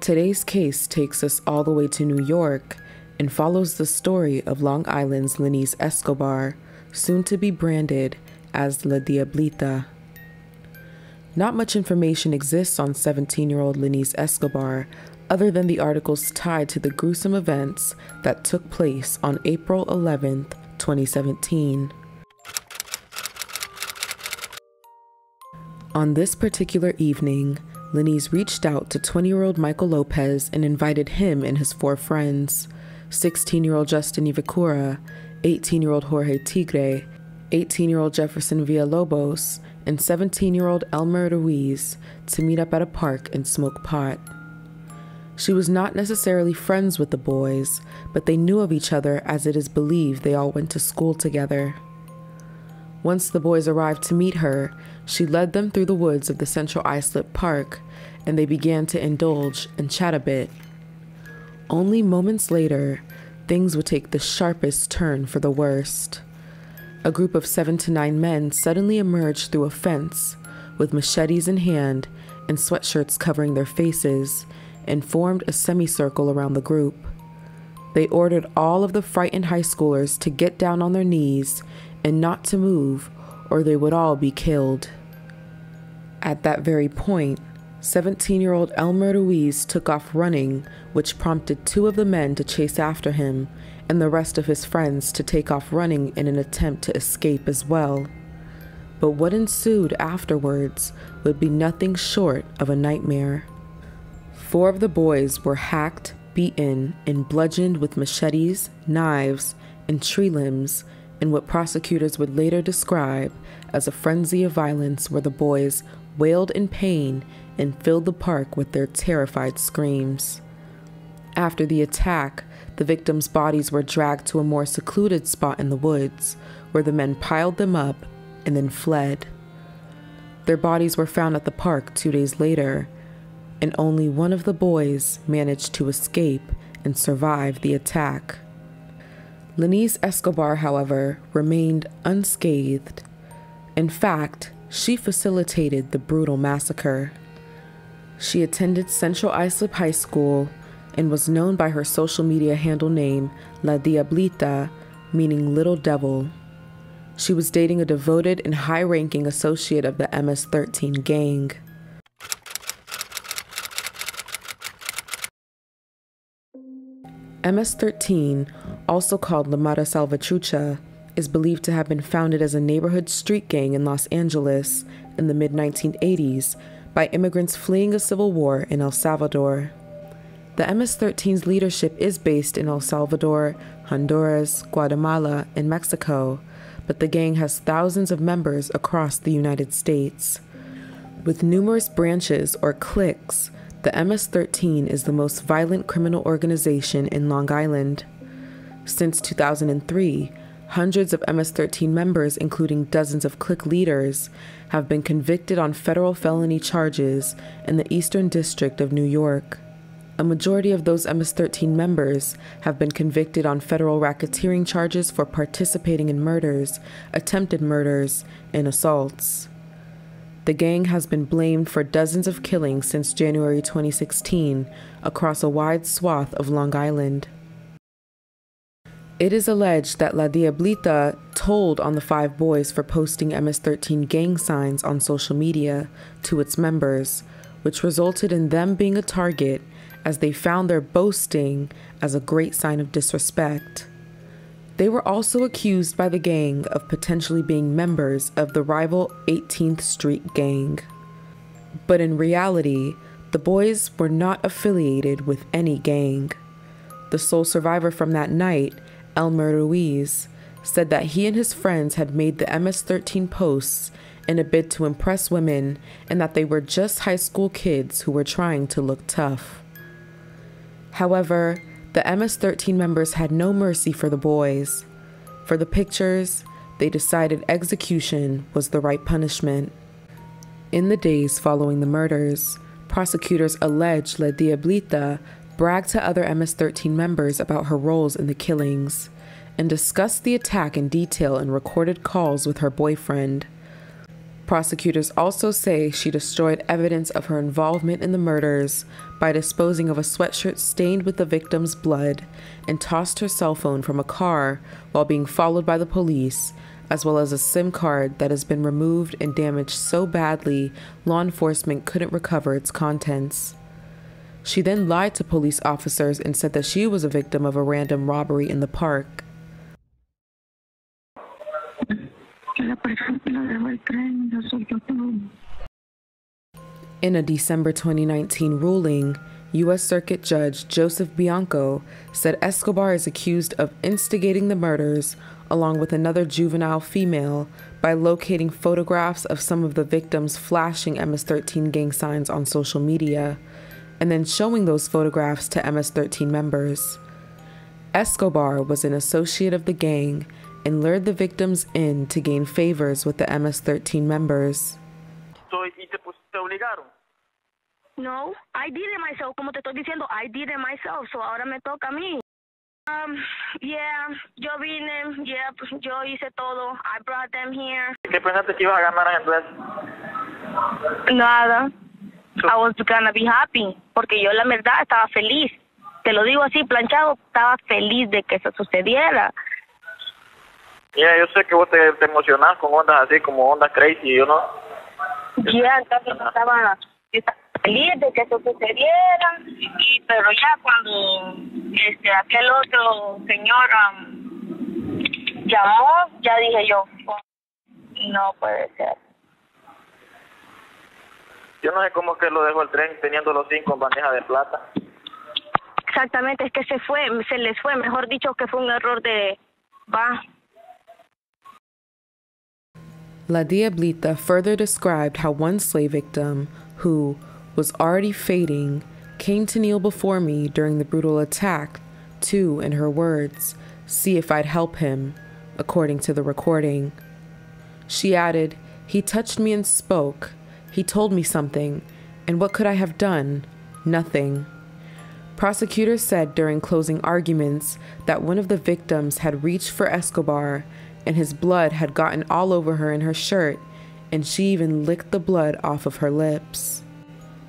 Today's case takes us all the way to New York and follows the story of Long Island's Leniz Escobar, soon to be branded as La Diablita. Not much information exists on 17-year-old Leniz Escobar other than the articles tied to the gruesome events that took place on April 11th, 2017. On this particular evening, Leniz reached out to 20-year-old Michael Lopez and invited him and his 4 friends, 16-year-old Justin Ivacura, 18-year-old Jorge Tigre, 18-year-old Jefferson Villalobos, and 17-year-old Elmer Ruiz, to meet up at a park and smoke pot. She was not necessarily friends with the boys, but they knew of each other as it is believed they all went to school together. Once the boys arrived to meet her, she led them through the woods of the Central Islip Park, and they began to indulge and chat a bit. Only moments later, things would take the sharpest turn for the worst. A group of 7 to 9 men suddenly emerged through a fence, with machetes in hand and sweatshirts covering their faces, and formed a semicircle around the group. They ordered all of the frightened high schoolers to get down on their knees and not to move, or they would all be killed. At that very point, 17-year-old Elmer Ruiz took off running, which prompted 2 of the men to chase after him, and the rest of his friends to take off running in an attempt to escape as well. But what ensued afterwards would be nothing short of a nightmare. 4 of the boys were hacked, beaten, and bludgeoned with machetes, knives, and tree limbs in what prosecutors would later describe as a frenzy of violence where the boys wailed in pain and filled the park with their terrified screams. After the attack, the victims' bodies were dragged to a more secluded spot in the woods, where the men piled them up and then fled. Their bodies were found at the park 2 days later, and only one of the boys managed to escape and survive the attack. Leniz Escobar, however, remained unscathed. In fact, she facilitated the brutal massacre. She attended Central Islip High School and was known by her social media handle name La Diablita, meaning Little Devil. She was dating a devoted and high-ranking associate of the MS-13 gang. MS-13, also called La Mara Salvatrucha, is believed to have been founded as a neighborhood street gang in Los Angeles in the mid-1980s by immigrants fleeing a civil war in El Salvador. The MS-13's leadership is based in El Salvador, Honduras, Guatemala, and Mexico, but the gang has thousands of members across the United States. With numerous branches or cliques, the MS-13 is the most violent criminal organization in Long Island. Since 2003, hundreds of MS-13 members, including dozens of clique leaders, have been convicted on federal felony charges in the Eastern District of New York. A majority of those MS-13 members have been convicted on federal racketeering charges for participating in murders, attempted murders, and assaults. The gang has been blamed for dozens of killings since January 2016 across a wide swath of Long Island. It is alleged that La Diablita told on the 5 boys for posting MS-13 gang signs on social media to its members, which resulted in them being a target as they found their boasting as a great sign of disrespect. They were also accused by the gang of potentially being members of the rival 18th Street gang. But in reality, the boys were not affiliated with any gang. The sole survivor from that night, Elmer Ruiz, said that he and his friends had made the MS-13 posts in a bid to impress women and that they were just high school kids who were trying to look tough. However, the MS-13 members had no mercy for the boys. For the pictures, they decided execution was the right punishment. In the days following the murders, prosecutors alleged La Diablita bragged to other MS-13 members about her roles in the killings, and discussed the attack in detail in recorded calls with her boyfriend. Prosecutors also say she destroyed evidence of her involvement in the murders by disposing of a sweatshirt stained with the victim's blood and tossed her cell phone from a car while being followed by the police, as well as a SIM card that has been removed and damaged so badly law enforcement couldn't recover its contents. She then lied to police officers and said that she was a victim of a random robbery in the park. In a December 2019 ruling, U.S. Circuit Judge Joseph Bianco said Escobar is accused of instigating the murders along with another juvenile female by locating photographs of some of the victims flashing MS-13 gang signs on social media and then showing those photographs to MS-13 members. Escobar was an associate of the gang and lured the victims in to gain favors with the MS-13 members. No, I did it myself. Como te estoy diciendo, I did it myself. So ahora me toca a mí. Yeah, yo vine. Yeah, pues yo hice todo. I brought them here. ¿Qué pensaste que ibas a ganar entonces? Nada. I was gonna be happy. Porque yo la verdad estaba feliz. Te lo digo así, planchado. Estaba feliz de que eso sucediera. Yeah, yo sé que vos te emocionás con ondas así, como ondas crazy, ¿no? Yeah, entonces yo estaba feliz de que eso sucediera, pero ya cuando aquel otro señor llamó, ya dije yo, no puede ser. Yo no sé cómo es que lo dejó el tren teniendo los 5 en bandeja de plata. Exactamente, es que se les fue, mejor dicho que fue un error de... La Diablita further described how one slave victim, who was already fading, came to kneel before me during the brutal attack to, in her words, see if I'd help him, according to the recording. She added, "He touched me and spoke. He told me something, and what could I have done? Nothing." Prosecutors said during closing arguments that one of the victims had reached for Escobar and his blood had gotten all over her in her shirt, and she even licked the blood off of her lips.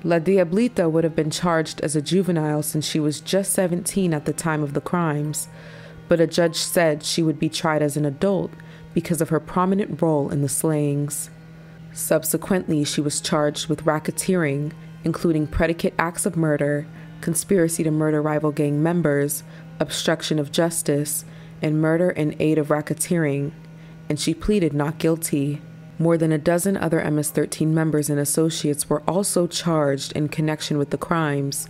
La Diablita would have been charged as a juvenile since she was just 17 at the time of the crimes, but a judge said she would be tried as an adult because of her prominent role in the slayings. Subsequently, she was charged with racketeering, including predicate acts of murder, conspiracy to murder rival gang members, obstruction of justice, and murder in aid of racketeering, and she pleaded not guilty. More than a dozen other MS-13 members and associates were also charged in connection with the crimes,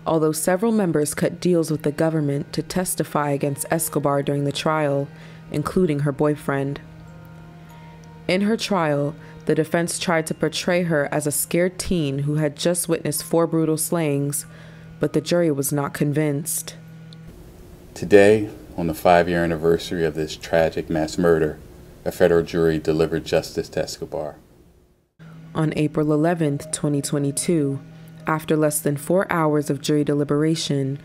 although several members cut deals with the government to testify against Escobar during the trial, including her boyfriend. In her trial, the defense tried to portray her as a scared teen who had just witnessed 4 brutal slayings, but the jury was not convinced. Today, on the 5-year anniversary of this tragic mass murder, a federal jury delivered justice to Escobar. On April 11, 2022, after less than 4 hours of jury deliberation,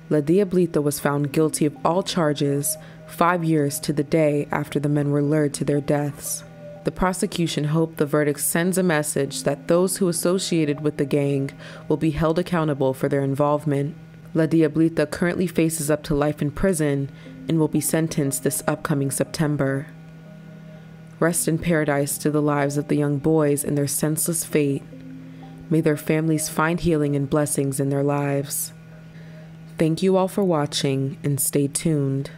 La Diablita was found guilty of all charges 5 years to the day after the men were lured to their deaths. The prosecution hoped the verdict sends a message that those who associated with the gang will be held accountable for their involvement. La Diablita currently faces up to life in prison and will be sentenced this upcoming September. Rest in paradise to the lives of the young boys and their senseless fate. May their families find healing and blessings in their lives. Thank you all for watching, and stay tuned.